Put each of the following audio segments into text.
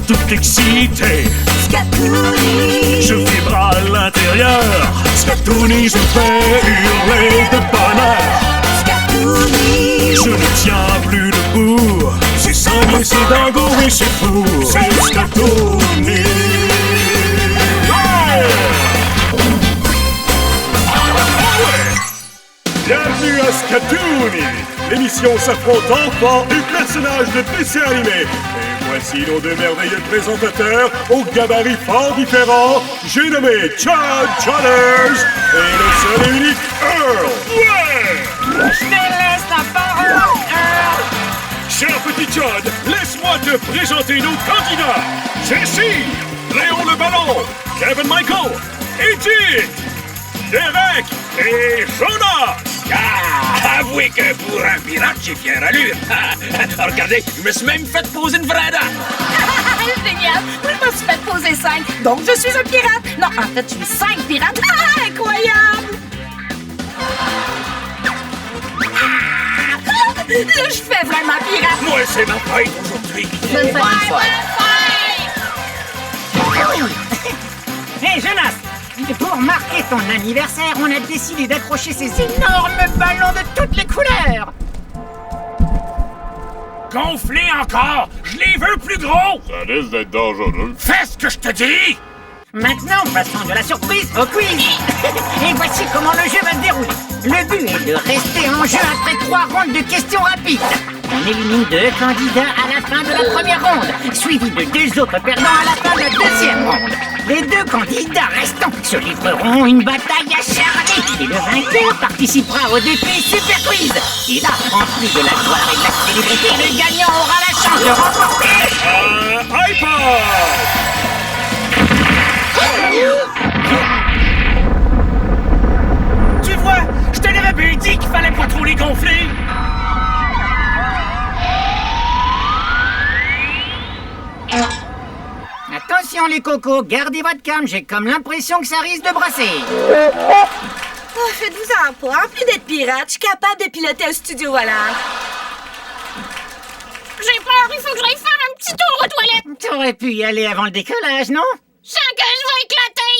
tout excité. Scatouni, Je vibre à l'intérieur. Scatouni, je fais hurler de bonheur. Scatouni, Je ne tiens plus debout. C'est cinglé, c'est dingo, oui c'est fou. C'est Scatouni. Bienvenue à Scatouni, l'émission s'affronte enfants du personnage de dessin animé. Et voici nos deux merveilleux présentateurs au gabarit fort différent. J'ai nommé Chad Chatters et le seul et unique Earl. Ouais! Je te laisse la parole, Earl! Cher petit Chad, laisse-moi te présenter nos candidats. Jessie, Léon le Ballon, Kevin Michael, Edith, Derek et Jonas. Ah, avouez que pour un pirate, j'ai fière allure. Regardez, je me suis même fait poser une vraie dent. génial! Moi, je me suis fait poser 5, donc je suis un pirate! Non, en fait, je suis 5 pirates! Ah, incroyable! Ah! Là, je fais vraiment pirate! Moi, c'est ma fête aujourd'hui. Bonne fête! Hé, Jonas! Pour marquer ton anniversaire, on a décidé d'accrocher ces énormes ballons de toutes les couleurs! Gonflez encore! Je les veux plus gros! Ça risque d'être dangereux. Fais ce que je te dis! Maintenant, passons de la surprise au quiz! Et voici comment le jeu va se dérouler. Le but est de rester en jeu après 3 rondes de questions rapides. On élimine 2 candidats à la fin de la première ronde, suivi de 2 autres perdants à la fin de la deuxième ronde. Les 2 candidats restants se livreront une bataille acharnée et le vainqueur participera au défi Super Quiz. Et là, en plus de la gloire et de la célébrité, le gagnant aura la chance de remporter... iPod! Tu vois, je te l'avais bien dit qu'il fallait pas trop les gonfler! Attention les cocos, gardez votre calme, j'ai comme l'impression que ça risque de brasser. Oh, faites-vous-en pas. En plus d'être pirate, je suis capable de piloter un studio volant. J'ai peur, il faut que j'aille faire un petit tour aux toilettes. T'aurais pu y aller avant le décollage, non? Je sens que je vais éclater.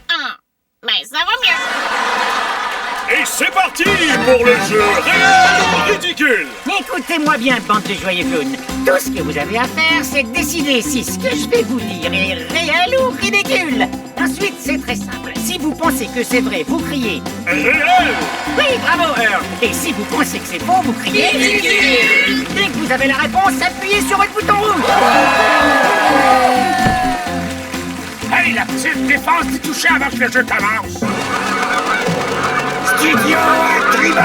Ah, ben ça va mieux. Et c'est parti pour le jeu réel ou ridicule. Écoutez-moi bien, bande de joyeux clowns. Tout ce que vous avez à faire, c'est de décider si ce que je vais vous dire est réel ou ridicule. Ensuite, c'est très simple. Si vous pensez que c'est vrai, vous criez Réel! oui, bravo, Earl. Et si vous pensez que c'est faux, vous criez ridicule. Dès que vous avez la réponse, appuyez sur le bouton rouge. Hey, la petite défense du toucher avant que le jeu commence! Studio à tribord!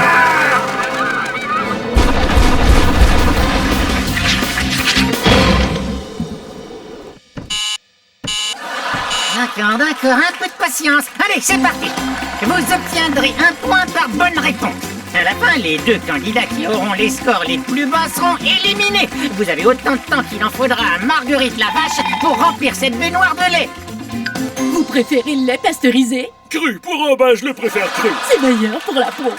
D'accord, un peu de patience. Allez, c'est parti. Vous obtiendrez un point par bonne réponse. À la fin, les 2 candidats qui auront les scores les plus bas seront éliminés. Vous avez autant de temps qu'il en faudra à Marguerite la vache pour remplir cette baignoire de lait. Vous préférez le lait pasteurisé? Cru, pour un bain, je le préfère cru. C'est meilleur pour la peau.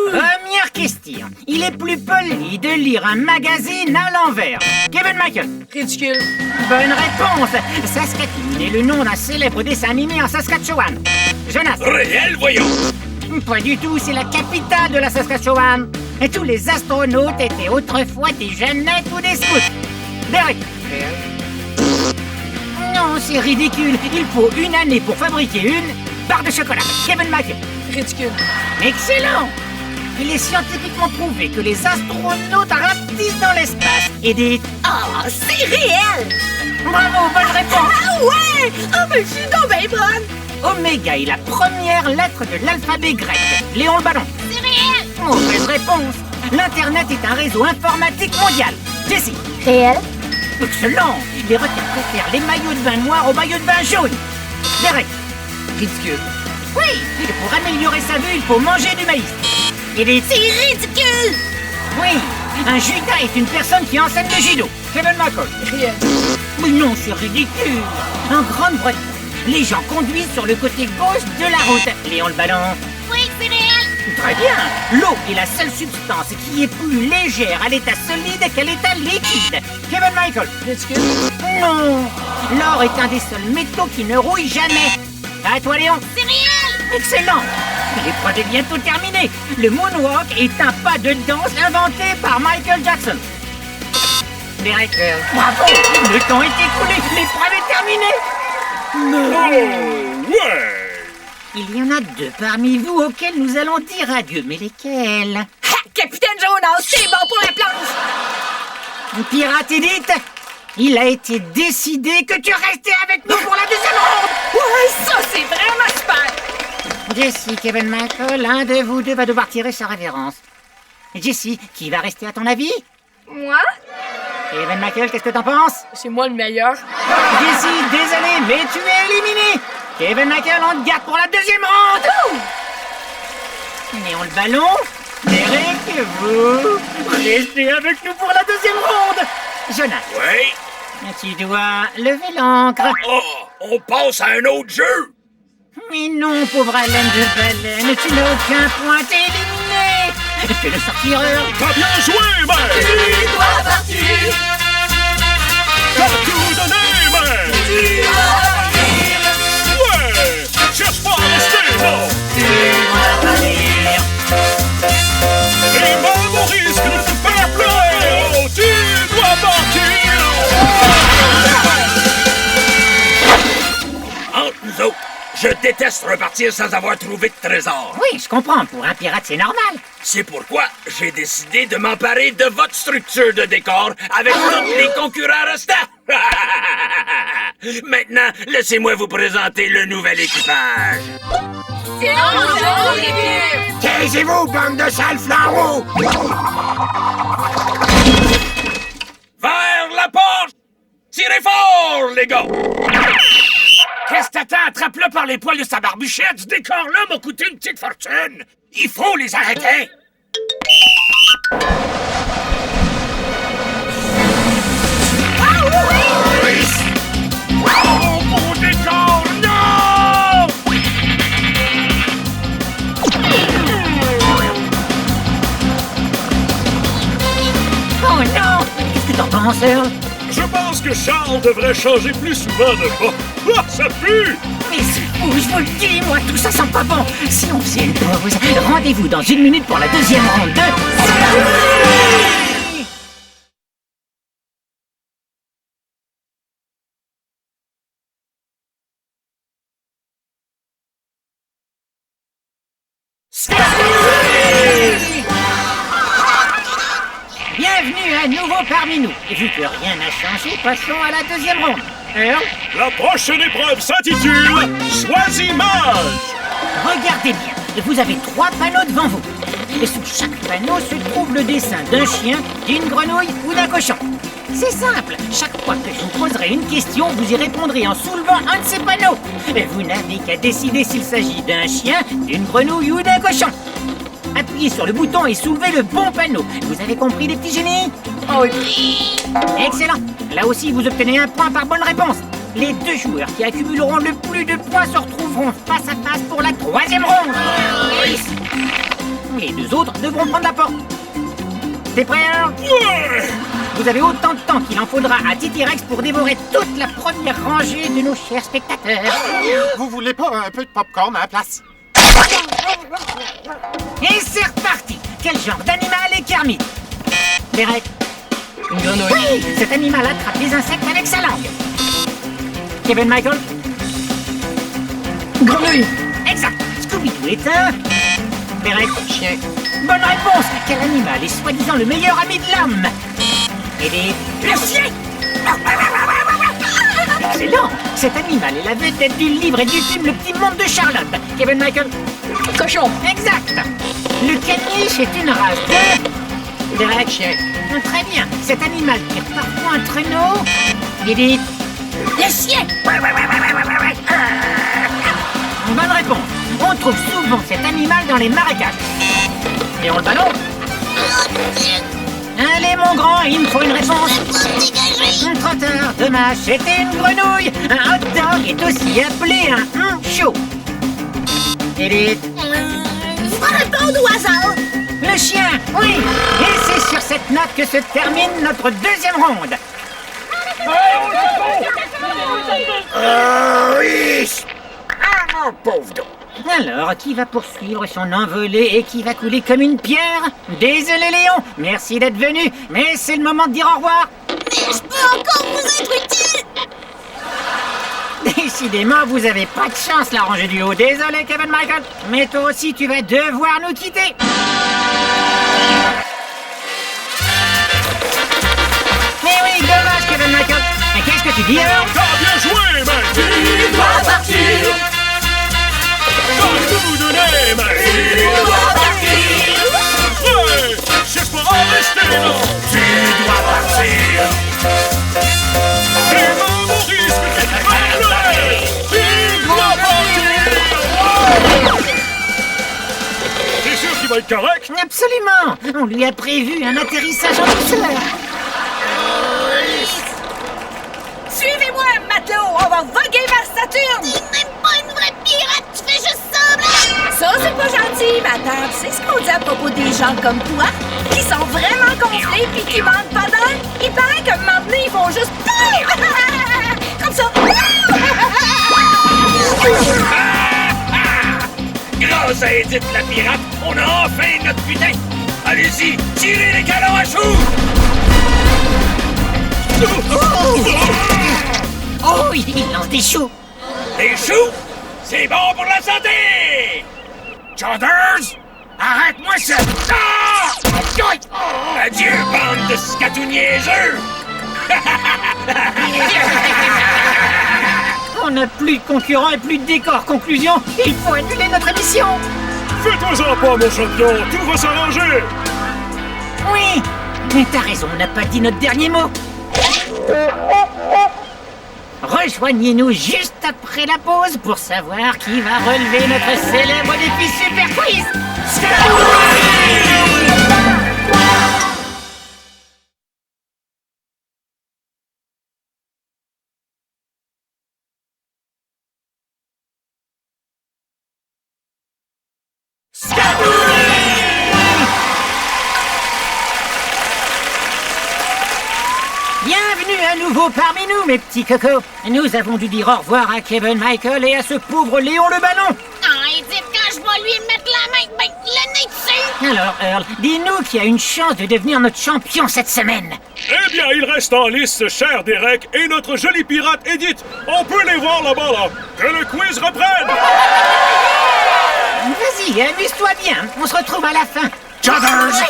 Première question. Il est plus poli de lire un magazine à l'envers. Kevin Michael. Ridicule. Bonne réponse. Saskatoon est le nom d'un célèbre dessin animé en Saskatchewan. Jonas. Réel, voyons! Pas du tout, c'est la capitale de la Saskatchewan. Et tous les astronautes étaient autrefois des jeunettes ou des scouts. Derek. Non, c'est ridicule. Il faut 1 année pour fabriquer une barre de chocolat. Kevin Michael. Ridicule. Excellent. Il est scientifiquement prouvé que les astronautes ratissent dans l'espace et des... Oh, c'est réel! Bravo, bonne réponse. Ah ouais! Oh, mais je suis donc bien bonne! Oméga est la première lettre de l'alphabet grec. Léon le Ballon. C'est réel. Mauvaise réponse. L'Internet est un réseau informatique mondial. Jessie. Réel? Excellent. Les requins préfèrent les maillots de bain noirs aux maillots de bain jaunes. Derek. Ridicule. Oui, et pour améliorer sa vue, il faut manger du maïs. Et des... C'est ridicule! Oui, un juda est une personne qui enseigne le judo. Kevin Michael. Réel. Mais non, c'est ridicule. En Grande-Bretagne, les gens conduisent sur le côté gauche de la route. Léon le Ballon. Oui, c'est réel. Très bien. L'eau est la seule substance qui est plus légère à l'état solide qu'à l'état liquide. Kevin Michael. Ridicule. Non. L'or est un des seuls métaux qui ne rouille jamais. À toi, Léon. Céréales! Excellent. L'épreuve est bientôt terminée. Le moonwalk est un pas de danse inventé par Michael Jackson. Derek, bravo. Le temps est écoulé. L'épreuve est terminée. Oh, ouais! Il y en a deux parmi vous auxquels nous allons dire adieu, mais lesquels? Ha! Capitaine Jonas, c'est bon pour la planche! Pirate Edith, il a été décidé que tu restais avec nous pour la deuxième ronde. Ouais, ça, c'est vraiment super! Jessie, Kevin Michael, l'un de vous deux va devoir tirer sa révérence. Jessie, qui va rester à ton avis? Moi? Kevin Michael, qu'est-ce que t'en penses? C'est moi le meilleur. Jessie, désolé, mais tu es éliminé. Kevin Michael, on te garde pour la deuxième ronde. Léon le ballon, Derek, vous restez avec nous pour la deuxième ronde. Jonas, Oui? tu dois lever l'encre. Oh, on passe à un autre jeu! Mais non, pauvre Alain de baleine, tu n'as aucun point, t'es éliminé. Fais le sortireur. T'as bien joué, man! Tu dois partir! T'as tout donné, man! Tu dois partir! Ouais! Cherche pas à rester, non! Tu dois partir! Et même au risque de te faire pleurer, oh, tu dois partir! Entre nous autres, je déteste repartir sans avoir trouvé de trésor. Oui, je comprends, pour un pirate, c'est normal. C'est pourquoi j'ai décidé de m'emparer de votre structure de décor avec tous les concurrents restants. Maintenant, laissez-moi vous présenter le nouvel équipage. Taisez-vous, bande de sales flancs. Vers la porte! Tirez fort, les gars! Qu'est-ce que t'attends? Attrape-le par les poils de sa barbichette! Ce décor-là m'a coûté une petite fortune! Il faut les arrêter! Oh, mon décor! Non! Oh non! Qu'est-ce que t'en penses, Earl? Je pense que Charles devrait changer plus souvent de pas. Ah, ça pue! Mais c'est fou, je vous le dis, moi, tout ça sent pas bon. Si on faisait une pause, rendez-vous dans 1 minute pour la deuxième ronde de... Bienvenue à nouveau parmi nous. Et vu que rien n'a changé, passons à la deuxième ronde. Earl, La prochaine épreuve s'intitule Choisis mage. regardez bien, vous avez 3 panneaux devant vous. Et sous chaque panneau se trouve le dessin d'un chien, d'une grenouille ou d'un cochon. C'est simple, chaque fois que je vous poserai une question, vous y répondrez en soulevant un de ces panneaux. Et vous n'avez qu'à décider s'il s'agit d'un chien, d'une grenouille ou d'un cochon. Appuyez sur le bouton et soulevez le bon panneau. Vous avez compris, les petits génies? Oh oui. Excellent. Là aussi, vous obtenez un point par bonne réponse. Les 2 joueurs qui accumuleront le plus de points se retrouveront face à face pour la 3e ronde. Les 2 autres devront prendre la porte. T'es prêt, alors? Ouais! Vous avez autant de temps qu'il en faudra à Titi Rex pour dévorer toute la première rangée de nos chers spectateurs. Vous voulez pas un peu de popcorn à la place? Et c'est reparti. Quel genre d'animal est Kermit? Derek? Une grenouille. Oui, cet animal attrape les insectes avec sa langue. Kevin Michael? Grenouille. Exact. Scooby-Doo est un... Derek? Chien. Bonne réponse. Quel animal est soi-disant le meilleur ami de l'homme? Edith? Le chien. Excellent. Cet animal est la vedette du livre et du film Le Petit Monde de Charlotte. Kevin Michael? Cochon. Exact. Le caniche est une race de... Derek? Chien. Très bien. Cet animal tire parfois un traîneau. Edith? Le chien. Bonne réponse. On trouve souvent cet animal dans les marécages. Et on le ballon? Allez, mon grand, il me faut une réponse. Trop tard, dommage, c'était une grenouille. Un hot dog est aussi appelé un chaud. Edith? répondre au hasard. Le chien, oui. Et c'est sur cette note que se termine notre deuxième ronde. Oui! Ah, mon pauvre dos! Alors, qui va poursuivre son envolée et qui va couler comme une pierre? Désolé Léon, merci d'être venu, mais c'est le moment de dire au revoir. Je peux encore vous être utile. Décidément, vous avez pas de chance, la rangée du haut. Désolé, Kevin Michael, mais toi aussi, tu vas devoir nous quitter. Mais oui, dommage, Kevin Michael. Mais qu'est-ce que tu dis alors? T'as bien joué, mec! Tu dois partir. T'as tout donné, mec! Tu dois partir. Ouais! Cherche pas à rester, non! Tu dois partir! Et même au risque de te pleurer! Tu dois partir! T'es sûr qu'il va être correct? Absolument. On lui a prévu un atterrissage en douceur. Suivez-moi, matelot. On va voguer vers Saturne. T'es même pas une vraie pirate, tu fais juste semblant. Ça, c'est pas gentil, madame. C'est ce qu'on dit à propos des gens comme toi, qui sont vraiment gonflés puis qui manquent pas d'air. Il paraît qu'à un moment donné, ils vont juste... Comme ça. Grâce à Edith la pirate, on a enfin notre butin! Allez-y, tirez les canons à choux! Oh, il lance des choux. Les choux, c'est bon pour la santé! Chowders, arrête-moi ça! Ah! Adieu, bande de scatouniaiseux! On n'a plus de concurrents et plus de décors. Conclusion, il faut annuler notre émission. Fais-toi-en pas, mon champion! Tout va s'arranger! Oui, mais t'as raison, on n'a pas dit notre dernier mot. Rejoignez-nous juste après la pause pour savoir qui va relever notre célèbre défi Super Quiz. Bienvenue à nouveau parmi nous, mes petits cocos. Nous avons dû dire au revoir à Kevin Michael et à ce pauvre Léon le ballon. Ah, Edith, quand je vais lui mettre la main, ben, le nez dessus. Alors, Earl, dis-nous qui a une chance de devenir notre champion cette semaine. Eh bien, il reste en lice, cher Derek, et notre jolie pirate Edith. On peut les voir là-bas, là. Que le quiz reprenne! Vas-y, amuse-toi bien. On se retrouve à la fin. Chowders,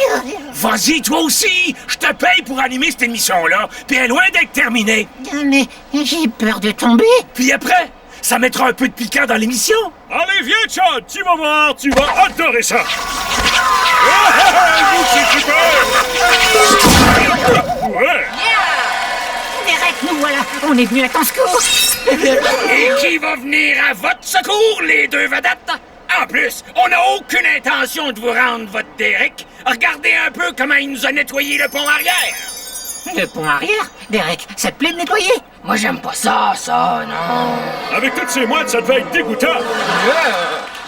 vas-y, toi aussi! Je te paye pour animer cette émission-là, puis elle est loin d'être terminée. Mais j'ai peur de tomber. Puis après, ça mettra un peu de piquant dans l'émission. Allez, viens, Chad, tu vas voir, tu vas adorer ça! Vous, c'est super! Ouais! Derek, nous voilà. On est venu à ton secours. Et qui va venir à votre secours, les deux vedettes? En plus, on n'a aucune intention de vous rendre votre Derek. Regardez un peu comment il nous a nettoyé le pont arrière. Le pont arrière? Derek, ça te plaît de nettoyer? Moi, j'aime pas ça, non. Avec toutes ces mouettes, ça devait être dégoûtant!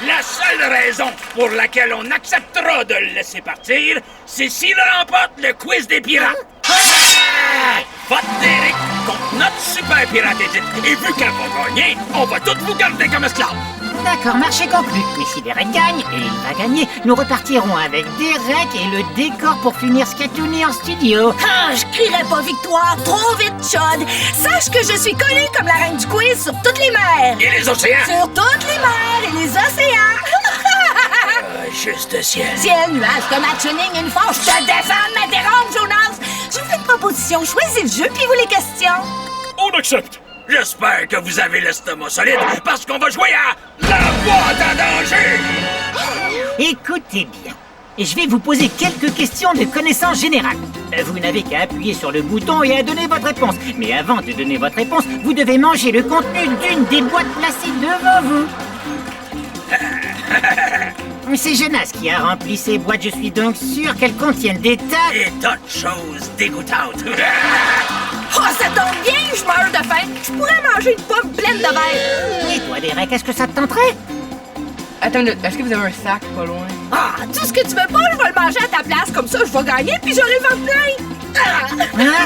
La seule raison pour laquelle on acceptera de le laisser partir, c'est s'il remporte le quiz des pirates. Votre Derek contre notre super pirate Edith. Et vu qu'elle va gagner, on va tous vous garder comme esclaves. D'accord, marché conclu. Mais si Derek gagne, et il va gagner, nous repartirons avec Derek et le décor pour finir Scatouné en studio. Ah, je crierai pas victoire trop vite, Chad. Sache que je suis connue comme la reine du quiz sur toutes les mers. Et les océans? Sur toutes les mers et les océans. Juste ciel. Ciel, nuage, tomate, chenille, une fois, je te défends de m'interrompre, Jonas. Je vous fais une proposition. Choisis le jeu, puis vous les questions. On accepte! J'espère que vous avez l'estomac solide, parce qu'on va jouer à la boîte à danger! Écoutez bien. Je vais vous poser quelques questions de connaissance générale. Vous n'avez qu'à appuyer sur le bouton et à donner votre réponse. Mais avant de donner votre réponse, vous devez manger le contenu d'une des boîtes placées devant vous. C'est Jonas qui a rempli ces boîtes. Je suis donc sûr qu'elles contiennent des tas... Et d'autres choses dégoûtantes. Oh, ça tombe bien, je meurs de faim. Je pourrais manger une pomme pleine de verre. Et toi, Derek, est-ce que ça te tenterait? Attends une minute, est-ce que vous avez un sac pas loin? Ah, tout ce que tu veux pas, je vais le manger à ta place. Comme ça, je vais gagner, puis j'aurai 20 plein.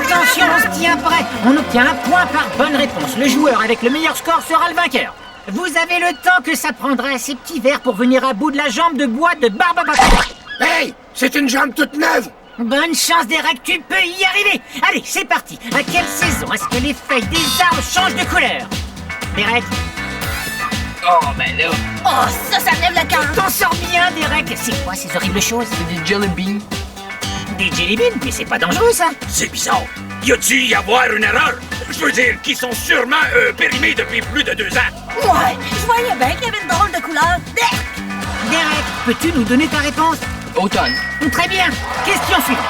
Attention, on se tient prêt. On obtient un point par bonne réponse. Le joueur avec le meilleur score sera le vainqueur. Vous avez le temps que ça prendra à ces petits verres pour venir à bout de la jambe de bois de Barbapapa. Hey, c'est une jambe toute neuve! Bonne chance, Derek, tu peux y arriver. Allez, c'est parti. À quelle saison est-ce que les feuilles des arbres changent de couleur? Derek? Oh, ben là, Oh, ça me lève le cœur. T'en sors bien, Derek. C'est quoi ces horribles choses? c'est des jelly beans. Des jelly beans? Mais c'est pas dangereux, ça. C'est bizarre. Y a-tu y avoir une erreur? Je veux dire qu'ils sont sûrement périmés depuis plus de 2 ans. Ouais, je voyais bien qu'il y avait une drôle de couleur. Derek, peux-tu nous donner ta réponse? Automne. Très bien. Question suivante.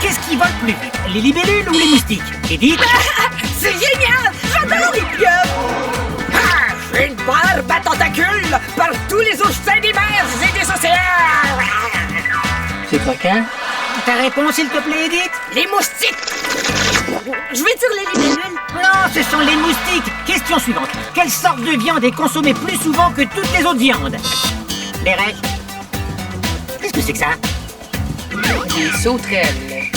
Qu'est-ce qui vole plus vite? Les libellules ou les moustiques? Edith? C'est génial! J'adore les pieuvres! Ah, j'ai une barbe à tentacules par tous les océans des mers et des océans! C'est croquant? Ta réponse, s'il te plaît, Edith? Les moustiques! Je vais dire les libellules. Non, ce sont les moustiques. Question suivante. Quelle sorte de viande est consommée plus souvent que toutes les autres viandes? Derek? Qu'est-ce que c'est que ça? Des sauterelles.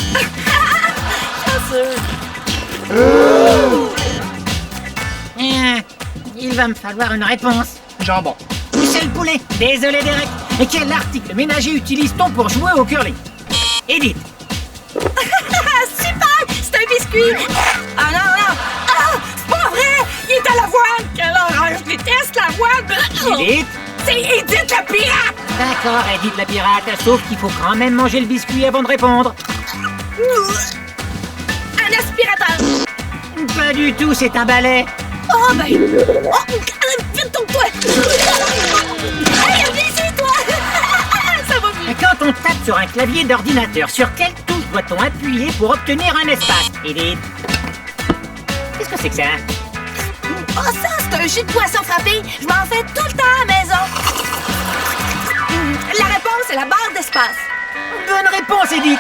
Il va me falloir une réponse. Jambon. C'est le poulet. Désolé, Derek. Et quel article ménager utilise-t-on pour jouer au curling? Edith? Ah, super! C'est un biscuit! Ah non, non! Ah! C'est pas vrai! Il est à l'avoine! Quelle horreur! Je déteste l'avoine! Edith? C'est Edith la pirate! D'accord, Edith la pirate, sauf qu'il faut quand même manger le biscuit avant de répondre. Un aspirateur! Pas du tout, c'est un balai. Oh ben! Oh! Vite ton toi! Hey, viens toi! Ça va mieux! Quand on tape sur un clavier d'ordinateur, sur quelle touche doit-on appuyer pour obtenir un espace? Edith? Qu'est-ce que c'est que ça? Oh, ça, c'est un jus de poisson frappé! Je m'en fais tout le temps à la maison! La réponse est la barre d'espace! Bonne réponse, Edith!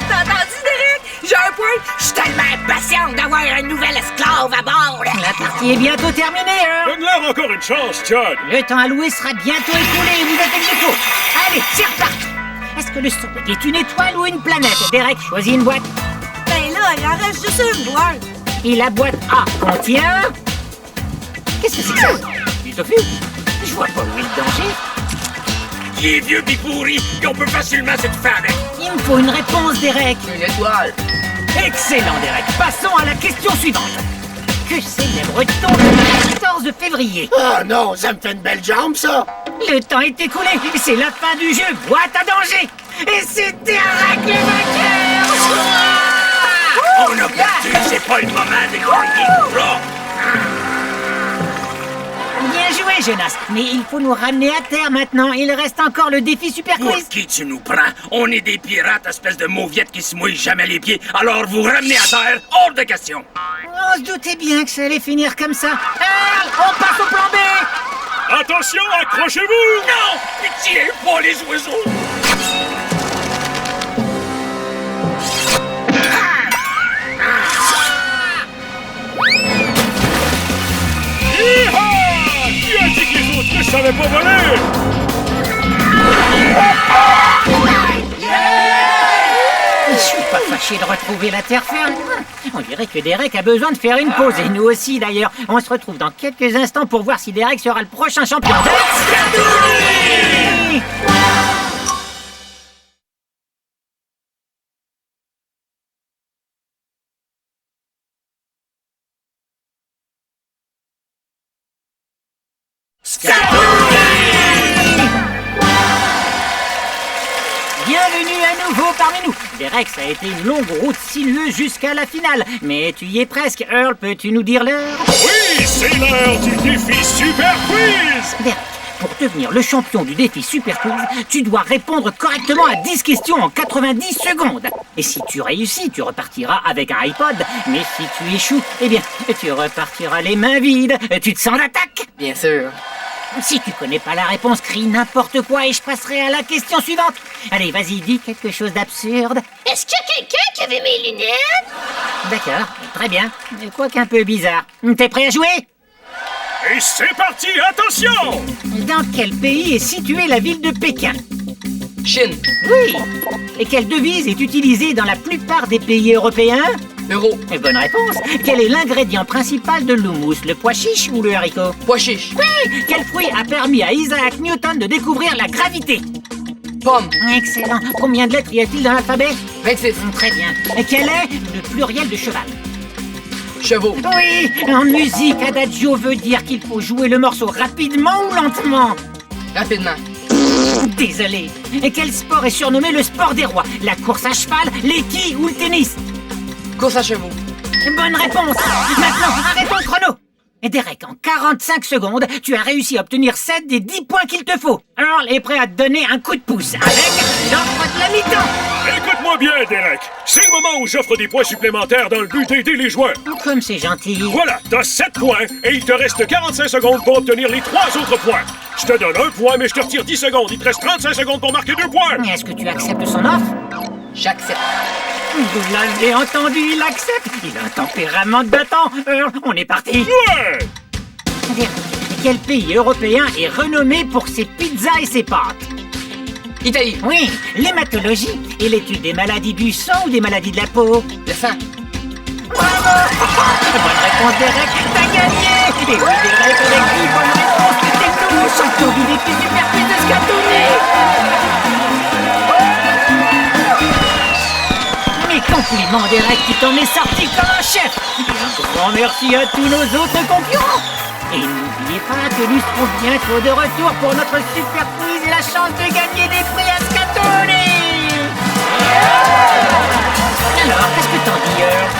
T'as entendu, Derek? J'ai un point! Je suis tellement impatiente d'avoir un nouvel esclave à bord! La partie est bientôt terminée, hein? Donne-leur encore une chance, John. Le temps alloué sera bientôt écoulé et vous êtes ex aequo. Allez, c'est reparti! Est-ce que le soleil est une étoile ou une planète? Derek, choisis une boîte. Ben là, il en reste juste une boîte! Et la boîte A contient... Qu'est-ce que c'est que ça? Du tofu? Je vois pas où est le danger. Il est vieux pis pourri, et on peut facilement se faire avec. Il me faut une réponse, Derek. Une étoile. Excellent, Derek. Passons à la question suivante. Que célèbre-t-on le 14 février? Oh non, ça me fait une belle jambe, ça! Le temps est écoulé. C'est la fin du jeu. Boîte à danger. Et c'est Derek le vainqueur. On a perdu, c'est pas le moment de crier. Bien joué, Jonas. Mais il faut nous ramener à terre maintenant. Il reste encore le défi Super Pour Quiz. qui tu nous prends? On est des pirates, espèce de mauviettes qui se mouillent jamais les pieds. Alors vous ramenez à terre, hors de question. On se doutait bien que ça allait finir comme ça. Earl, on passe au plan B. Attention, accrochez-vous! Non! Pitié, pas les oiseaux! Hi-ha! Qui a dit que les autres ne savaient pas voler? Je suis pas fâché de retrouver la terre ferme. On dirait que Derek a besoin de faire une pause. Et nous aussi, d'ailleurs. On se retrouve dans quelques instants pour voir si Derek sera le prochain champion. Bienvenue à nouveau parmi nous. Derek, ça a été une longue route sinueuse jusqu'à la finale. Mais tu y es presque. Earl, peux-tu nous dire l'heure? Oui, c'est l'heure du défi Super Quiz! Derek, pour devenir le champion du défi Super Quiz, tu dois répondre correctement à 10 questions en 90 secondes. Et si tu réussis, tu repartiras avec un iPod. Mais si tu échoues, eh bien, tu repartiras les mains vides. Tu te sens d'attaque? Bien sûr. Si tu connais pas la réponse, crie n'importe quoi et je passerai à la question suivante. Allez, vas-y, dis quelque chose d'absurde. Est-ce qu'il y a quelqu'un qui avait mes lunettes? D'accord, très bien. Quoique un peu bizarre. T'es prêt à jouer? Et c'est parti, attention! Dans quel pays est située la ville de Pékin? Chine. Oui. Et quelle devise est utilisée dans la plupart des pays européens? Euro. Et bonne réponse. Quel est l'ingrédient principal de l'houmous? Le pois chiche ou le haricot? Pois chiche. Oui. Quel fruit a permis à Isaac Newton de découvrir la gravité? Pomme. Excellent. Combien de lettres y a-t-il dans l'alphabet? 26. Très bien. Et quel est le pluriel de cheval? Chevaux. Oui. En musique, adagio veut dire qu'il faut jouer le morceau rapidement ou lentement? Rapidement. Désolé. Et quel sport est surnommé le sport des rois? La course à cheval, l'équille ou le tennis? Course à chevaux. Bonne réponse. Maintenant, arrêtons le chrono. Et Derek, en 45 secondes, tu as réussi à obtenir 7 des 10 points qu'il te faut. Earl est prêt à te donner un coup de pouce avec l'offre de la mi-temps. Écoute-moi bien, Derek. C'est le moment où j'offre des points supplémentaires dans le but d'aider les joueurs. Comme c'est gentil. Voilà, t'as 7 points et il te reste 45 secondes pour obtenir les 3 autres points. Je te donne 1 point, mais je te retire 10 secondes. Il te reste 35 secondes pour marquer 2 points. Est-ce que tu acceptes son offre? J'accepte. Vous l'avez entendu, il accepte. Il a un tempérament de battant. Earl, on est parti. Ouais! Quel pays européen est renommé pour ses pizzas et ses pâtes? Italie. Oui, l'hématologie est l'étude des maladies du sang ou des maladies de la peau? Le sang. Bravo! Bonne réponse, Derek, t'as gagné! Et oui, Derek, avec 10 bonnes réponses, t'es le nouveau champion du défi Super Quiz de Scatouni! Mes compliments, Derek, tu t'en es sorti comme un chef! Et un grand merci à tous nos autres concurrents! Et n'oubliez pas que nous serons bientôt de retour pour notre Super Quiz et la chance de gagner des prix à Scatouni! Alors, qu'est-ce que t'en dis, Earl?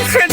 C'est